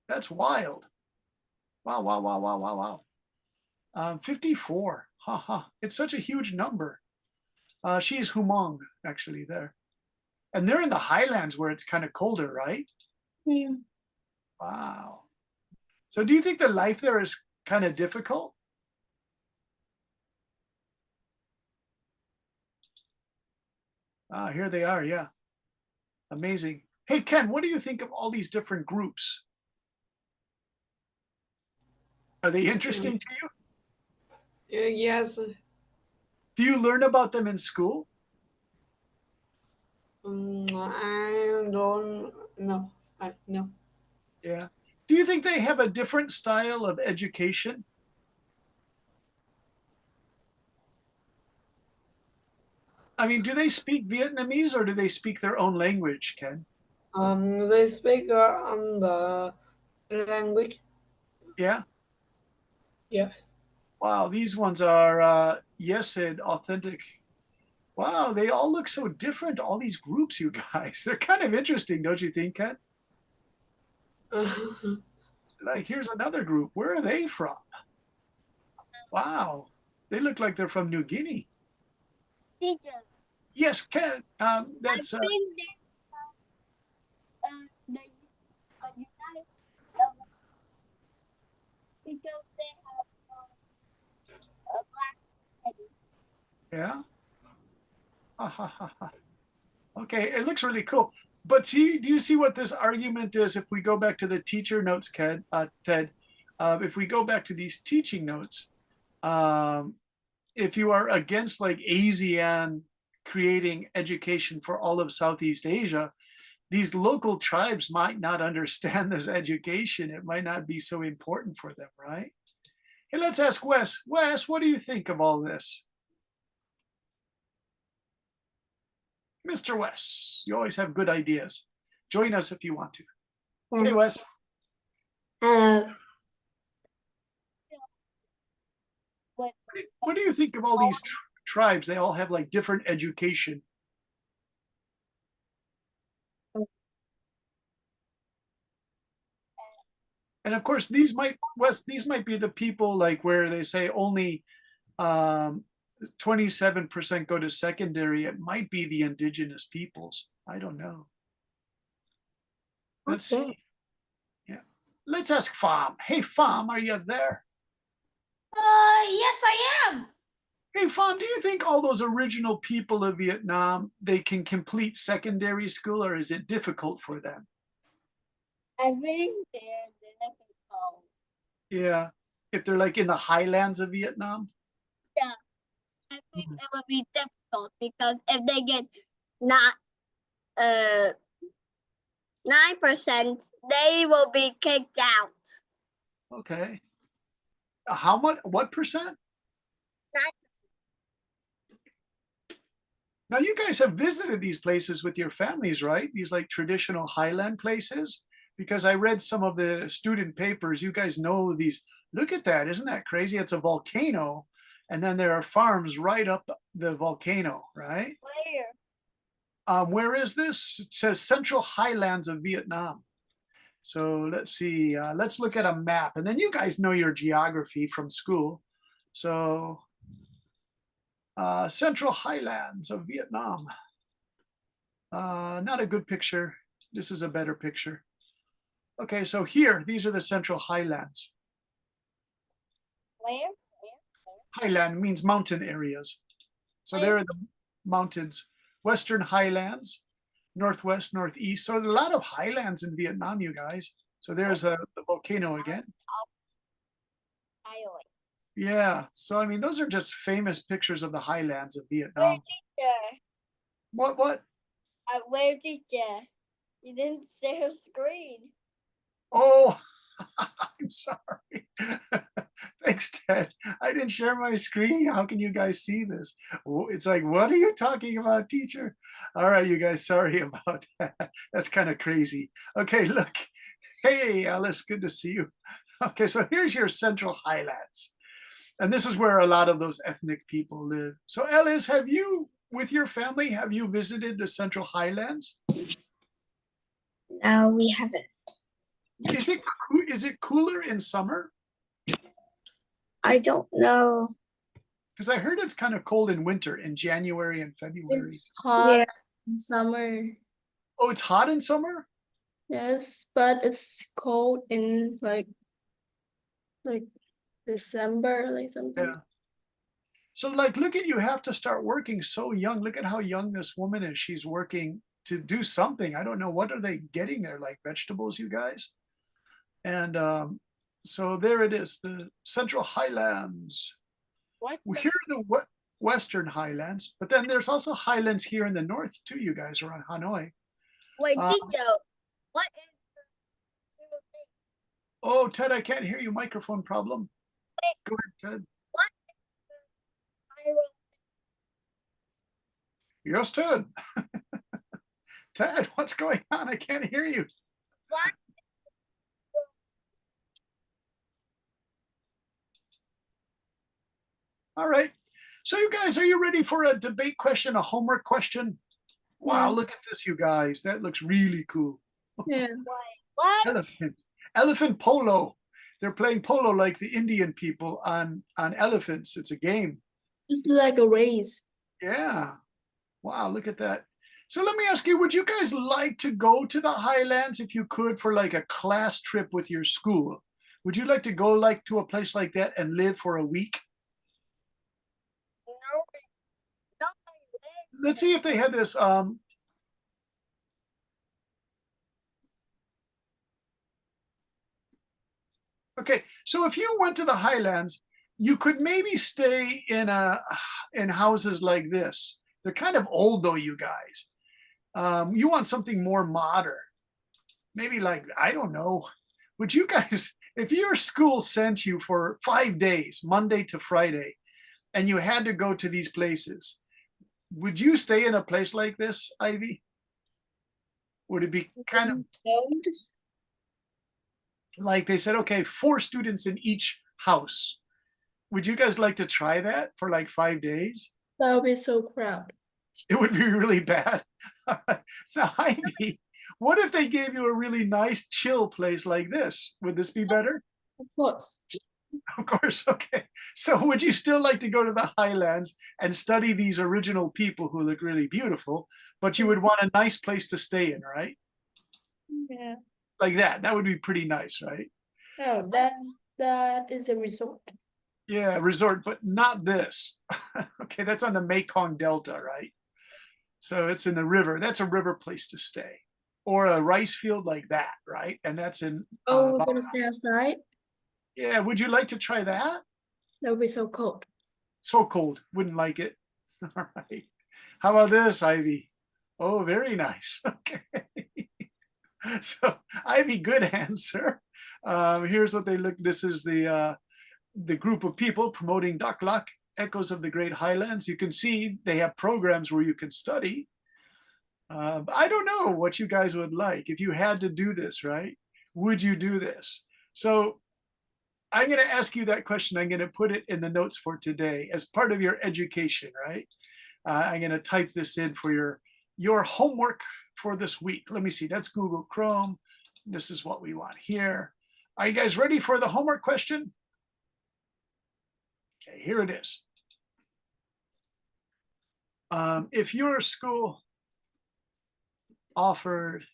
That's wild. Wow, wow, wow, wow, wow, wow. 54, It's such a huge number. She's Humong, actually, there. And they're in the highlands where it's kind of colder, right? Yeah. Wow. So do you think the life there is kind of difficult? Here they are, yeah. Amazing. Hey, Ken, what do you think of all these different groups? Are they interesting to you? Yes. Do you learn about them in school? I don't know. No. Yeah. Do you think they have a different style of education? I mean, do they speak Vietnamese or do they speak their own language, Ken? They speak on the language. Yeah. Yes. Wow, these ones are Yesid, authentic. Wow, they all look so different, all these groups, you guys. They're kind of interesting, don't you think, Ken? Like, here's another group. Where are they from? Wow, they look like they're from New Guinea. Teacher, Yes, Ken. That's I think they the United because they have a black head. yeah. Ha, ha, ha, ha. Okay, it looks really cool. But do you see what this argument is? If we go back to the teacher notes, Ted, if we go back to these teaching notes, if you are against like ASEAN creating education for all of Southeast Asia, these local tribes might not understand this education. It might not be so important for them, right? Hey, let's ask Wes. Wes, what do you think of all this? Mr. Wes, you always have good ideas. Join us if you want to. Hey, Wes. What do you think of all these tribes? They all have like different education. And of course, these might be the people like where they say only 27% go to secondary. It might be the indigenous peoples. I don't know. Let's see. Yeah. let's ask Pham. Hey, Pham, are you there? Yes, I am. Hey, Pham, do you think all those original people of Vietnam, they can complete secondary school, or is it difficult for them? I think they're difficult. Yeah, if they're like in the highlands of Vietnam? Yeah, I think it would be difficult because if they get not 9%, they will be kicked out. Okay. How much? What percent? 9. Now, you guys have visited these places with your families, right? These like traditional highland places? Because I read some of the student papers. You guys know these. Look at that. Isn't that crazy? It's a volcano. And then there are farms right up the volcano, right? Where is this? It says Central Highlands of Vietnam. So let's see. Let's look at a map. And then you guys know your geography from school. So Central Highlands of Vietnam. Not a good picture. This is a better picture. Okay, so here, these are the Central Highlands. Where? Highland means mountain areas. So there are the mountains. Western Highlands, Northwest, Northeast. So there are a lot of highlands in Vietnam, you guys. So there's the volcano again. Yeah, so I mean, those are just famous pictures of the highlands of Vietnam. Teacher? What? Where, teacher? You didn't share screen. Oh, I'm sorry. Thanks, Ted. I didn't share my screen. How can you guys see this? It's like, what are you talking about, teacher? All right, you guys, sorry about that. That's kind of crazy. Okay, look. Hey, Alice, good to see you. Okay, so here's your Central Highlands. And this is where a lot of those ethnic people live. So Alice, have you, with your family, have you visited the Central Highlands? No, we haven't. Is it cooler in summer? I don't know. Because I heard it's kind of cold in winter, in January and February. It's hot in summer. Oh, it's hot in summer? Yes, but it's cold in like December, like something. Yeah. So like, look at you have to start working so young. Look at how young this woman is. She's working to do something. I don't know. What are they getting there? Like vegetables, you guys? And so there it is, the Central Highlands. Here are the Western Highlands, but then there's also highlands here in the north too, you guys, around Hanoi. Wait, teacher, what is the thing? Oh, Ted, I can't hear you. Microphone problem. Go ahead, Ted. What is the Yes, Ted. Ted, what's going on? I can't hear you. What? All right. So you guys, are you ready for a debate question, a homework question? Wow, look at this, you guys. That looks really cool. Yeah. What? Elephant polo. They're playing polo like the Indian people on elephants. It's a game. It's like a race. Yeah. Wow, look at that. So let me ask you, would you guys like to go to the highlands if you could for like a class trip with your school? Would you like to go like to a place like that and live for a week? No. Let's see if they had this. Okay, so if you went to the highlands, you could maybe stay in houses like this. They're kind of old though, you guys. You want something more modern. Maybe like, I don't know. Would you guys, if your school sent you for 5 days, Monday to Friday, and you had to go to these places, would you stay in a place like this, Ivy? Would it be kind of like they said, okay, 4 students in each house? Would you guys like to try that for like 5 days? That would be so crowded. It would be really bad. Now, Ivy, what if they gave you a really nice, chill place like this? Would this be better? Of course. Of course, okay. So would you still like to go to the highlands and study these original people who look really beautiful, but you would want a nice place to stay in, right? Yeah. Like that. That would be pretty nice, right? Oh, that is a resort. Yeah, resort, but not this. Okay, that's on the Mekong Delta, right? So it's in the river. That's a river place to stay. Or a rice field like that, right? And that's in Oh, we're gonna stay outside? yeah, would you like to try that? That would be so cold. So cold, wouldn't like it. All right. How about this, Ivy? Oh, very nice. Okay. So Ivy, good answer. Here's what they look. This is the group of people promoting Dak Lak, Echoes of the Great Highlands. You can see they have programs where you can study. I don't know what you guys would like if you had to do this, right? Would you do this? So I'm going to ask you that question. I'm going to put it in the notes for today as part of your education, right? I'm going to type this in for your homework for this week. Let me see. That's Google Chrome. This is what we want here. Are you guys ready for the homework question? Okay, here it is. If your school offered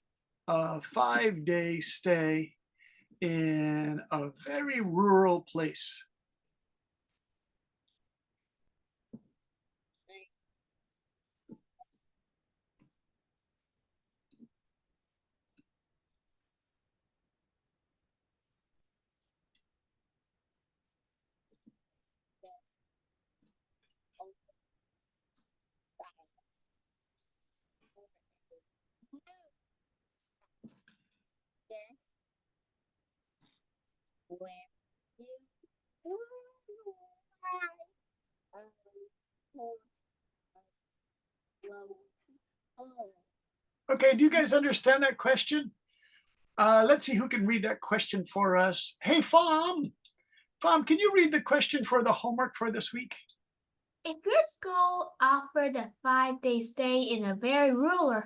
a 5-day stay in a very rural place, okay, do you guys understand that question? Let's see who can read that question for us. Hey, Fom, can you read the question for the homework for this week? If your school offered a 5-day stay in a very rural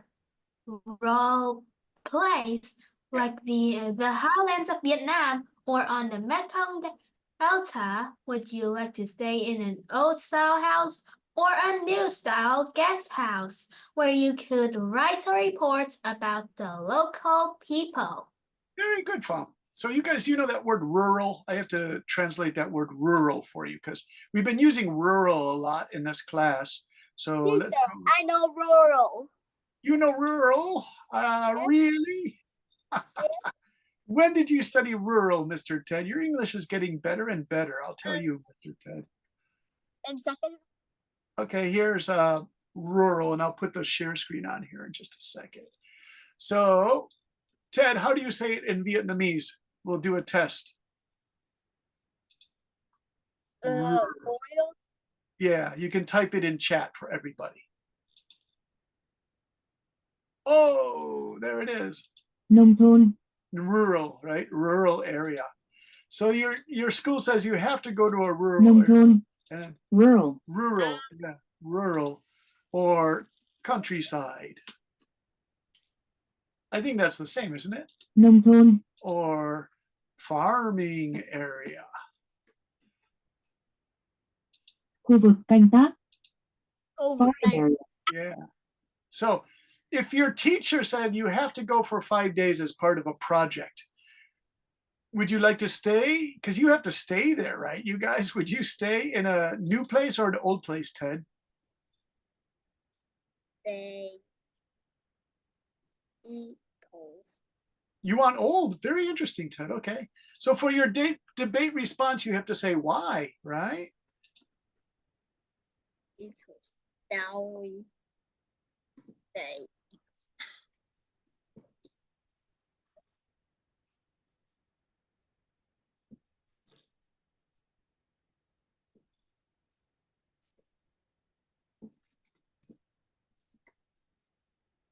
place like the highlands of Vietnam or on the Mekong Delta, would you like to stay in an old style house or a new style guest house where you could write a report about the local people? Very good, Fom. So you guys, you know that word rural? I have to translate that word rural for you because we've been using rural a lot in this class. So let's go. I know rural. You know rural? Really? When did you study rural, Mr. Ted? Your English is getting better and better, I'll tell you, Mr. Ted. In second. Okay, here's rural, and I'll put the share screen on here in just a second. So, Ted, how do you say it in Vietnamese? We'll do a test. Oil. Yeah, you can type it in chat for everybody. Oh, there it is. Nông thôn. Rural, right? Rural area. So your school says you have to go to a rural Nông area. thôn. And Rural. rural, yeah, rural or countryside. I think that's the same, isn't it? Nông thôn. Or farming area. Khu vực canh tác. Farm area. Yeah. So if your teacher said you have to go for 5 days as part of a project, would you like to stay? Because you have to stay there, right? You guys, would you stay in a new place or an old place, Ted? Stay. You want old. Very interesting, Ted. Okay. So for your debate response, you have to say why, right? It was down. Stay.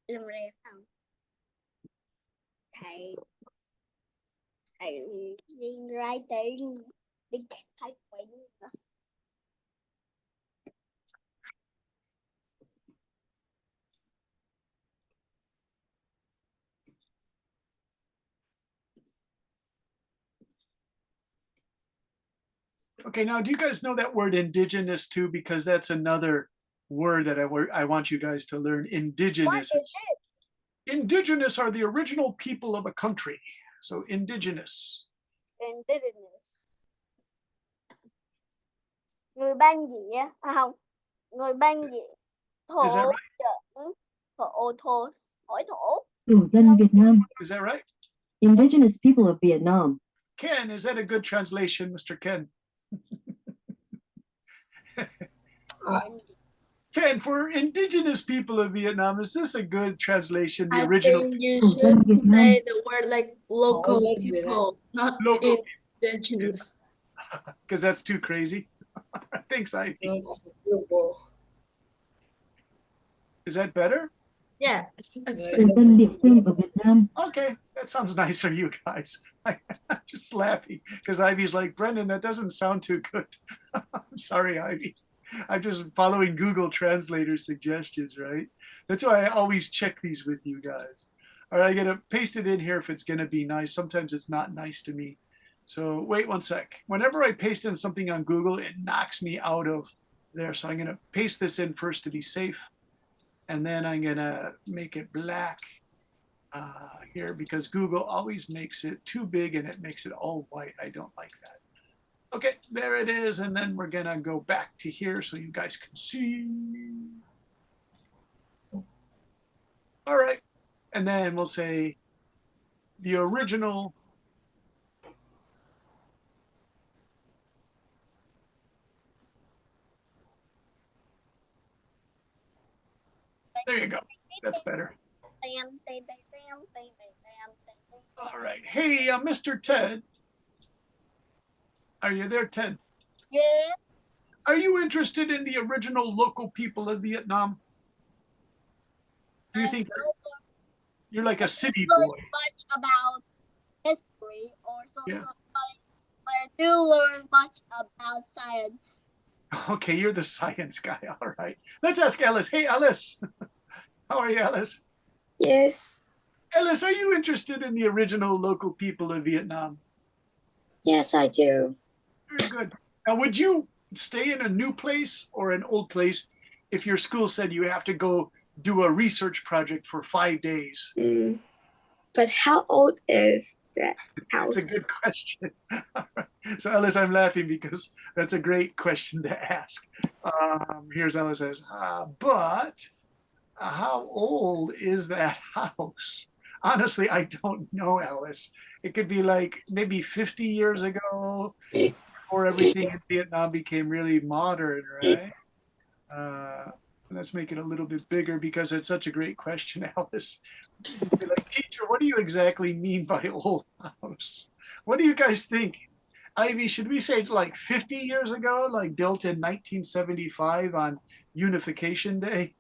Làm rè không? Thầy đi ra tiền đi thầy quậy. Okay, now do you guys know that word indigenous too? Because that's another word that I want you guys to learn. Indigenous. What is it? Indigenous are the original people of a country. So indigenous. indigenous. Người ban địa, không, người ban địa Is that thổ right? dẫn thổ hỏi thổ. Thổ dân Việt Nam. Is that right? Indigenous people of Vietnam. Ken, is that a good translation, Mr. Ken? Ken, for indigenous people of Vietnam, is this a good translation? The I original think you Thổ dân should Việt Nam. say the word like local dân Việt Nam. people, not Local indigenous. because that's too crazy. Thanks, Ivy. People. Is that better? Yeah, that's Yeah. Thổ dân địa phương ở Việt Nam. Okay, that sounds nicer, you guys. I'm just laughing because Ivy's like, Brendan, that doesn't sound too good. I'm sorry, Ivy. I'm just following Google Translator suggestions, right? That's why I always check these with you guys. All right, I gotta paste it in here if it's gonna be nice. Sometimes it's not nice to me. So wait one sec. Whenever I paste in something on Google, it knocks me out of there. So I'm gonna paste this in first to be safe. And then I'm gonna make it black here because Google always makes it too big and it makes it all white. I don't like that. Okay, there it is. And then we're gonna go back to here so you guys can see. All right. And then we'll say the original there you go. That's better. All right. Hey, Mr. Ted. Are you there, Ted? Yeah. Are you interested in the original local people of Vietnam? Do you think you're like a city boy? Much about history or social Yeah. studies, but I do learn much about science. Okay, you're the science guy. All right. Let's ask Alice. Hey, Alice. How are you, Alice? Yes. Alice, are you interested in the original local people of Vietnam? Yes, I do. Very good. Now, would you stay in a new place or an old place if your school said you have to go do a research project for 5 days? But how old is that house? That's a good question. So, Alice, I'm laughing because that's a great question to ask. Here's Alice says, but how old is that house? Honestly, I don't know, Alice. It could be like maybe 50 years ago before everything in Vietnam became really modern, right? Let's make it a little bit bigger because it's such a great question, Alice. Like, teacher, what do you exactly mean by old house? What do you guys think? Ivy, should we say like 50 years ago, like built in 1975 on Unification Day?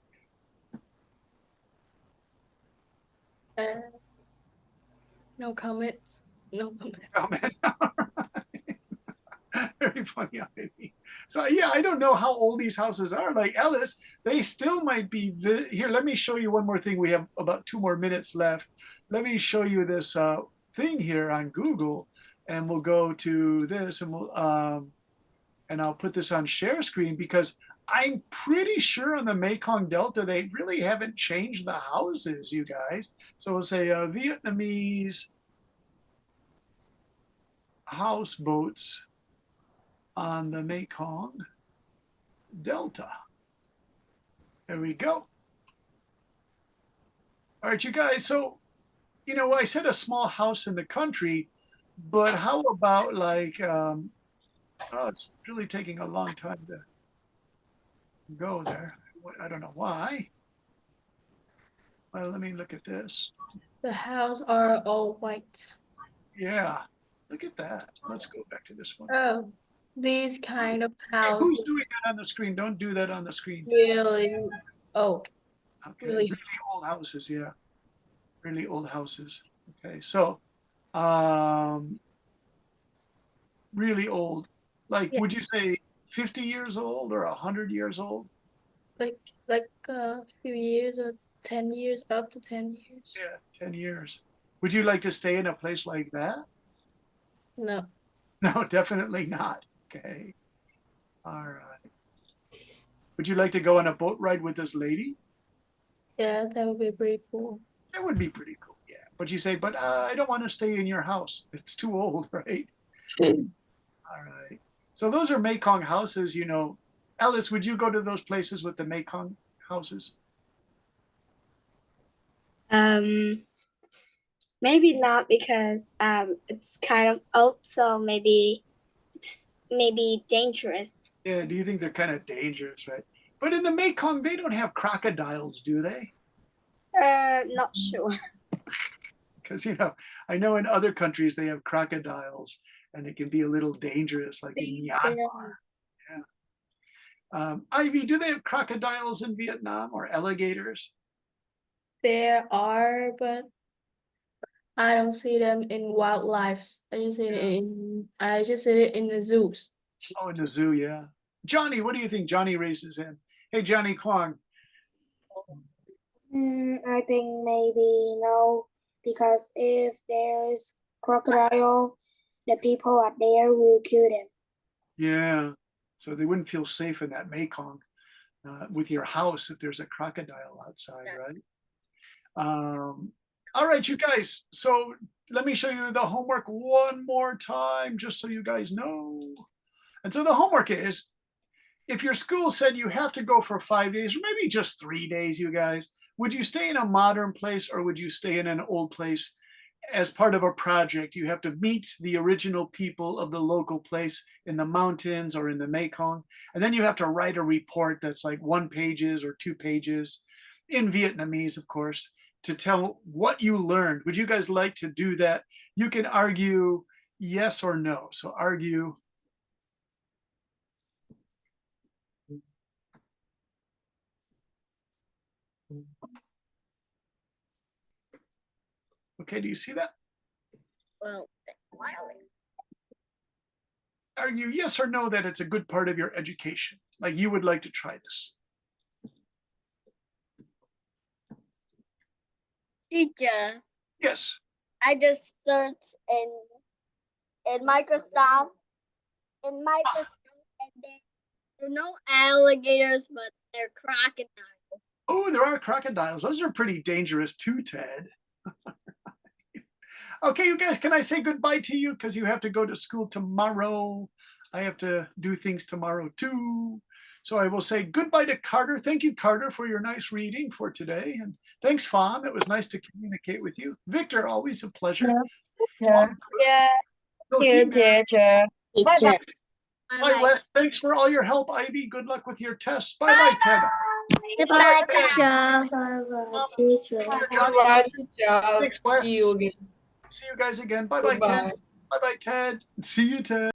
No comments. No comments. Comment. Very funny, Ivy. So yeah, I don't know how old these houses are. Like Ellis, they still might be here. Let me show you one more thing. We have about 2 more minutes left. Let me show you this thing here on Google, and we'll go to this, and and I'll put this on share screen because I'm pretty sure on the Mekong Delta they really haven't changed the houses, you guys. So we'll say Vietnamese houseboats on the Mekong Delta. There we go. All right, you guys. So, you know, I said a small house in the country, but how about like, oh, it's really taking a long time to go there. I don't know why. Well, let me look at this. The house are all white. Yeah, look at that. Let's go back to this one. Oh, these kind of Hey, house who's doing that on the screen? Don't do that on the screen. really old. Okay, Really? really old houses, yeah. Really old houses. Okay, so really old. Like, Yeah. would you say 50 years old or 100 years old? Like a few years or 10 years, up to 10 years. Yeah, 10 years. Would you like to stay in a place like that? No. No, definitely not. Okay. All right. Would you like to go on a boat ride with this lady? Yeah, that would be pretty cool. That would be pretty cool, yeah. But you say, but I don't want to stay in your house. It's too old, right? All right. So those are Mekong houses, you know. Ellis, would you go to those places with the Mekong houses? Maybe not because it's kind of old, so maybe it's maybe dangerous. Yeah, do you think they're kind of dangerous, right? But in the Mekong, they don't have crocodiles, do they? Not sure. Because, you know, I know in other countries they have crocodiles and it can be a little dangerous, like in Myanmar. Yeah. Ivy, do they have crocodiles in Vietnam or alligators? There are, but I don't see them in wildlife. I just see it in the zoos. Oh, in the zoo, yeah. Johnny, what do you think? Johnny raises hand. Hey, Johnny Kwong. I think maybe no, because if there's crocodile, the people out there will kill them. Yeah. So they wouldn't feel safe in that Mekong with your house if there's a crocodile outside, right? All right, you guys. So let me show you the homework one more time, just so you guys know. And so the homework is, if your school said you have to go for 5 days, or maybe just 3 days, you guys, would you stay in a modern place or would you stay in an old place? As part of a project, you have to meet the original people of the local place in the mountains or in the Mekong. And then you have to write a report that's like 1 pages or 2 pages in Vietnamese, of course, to tell what you learned. Would you guys like to do that? You can argue yes or no. So argue. Okay, do you see that? Well, Argue yes or no that it's a good part of your education, like you would like to try this. teacher, Yes. I just searched in Microsoft, and there are no alligators, but they're crocodiles. Oh, there are crocodiles. Those are pretty dangerous too, Ted. Okay, you guys, can I say goodbye to you? Because you have to go to school tomorrow. I have to do things tomorrow too. So I will say goodbye to Carter. Thank you, Carter, for your nice reading for today. And thanks, Fam. It was nice to communicate with you. Victor, always a pleasure. Yeah. You, teacher. Bye-bye. Bye, Wes. Thanks for all your help, Ivy. Good luck with your tests. Bye-bye, Ted. Goodbye, teacher. Bye-bye, teacher. Bye, teacher. Thanks, Wes. See you again. See you guys again. Bye-bye, Ted. Bye-bye, Ted. See you, Ted.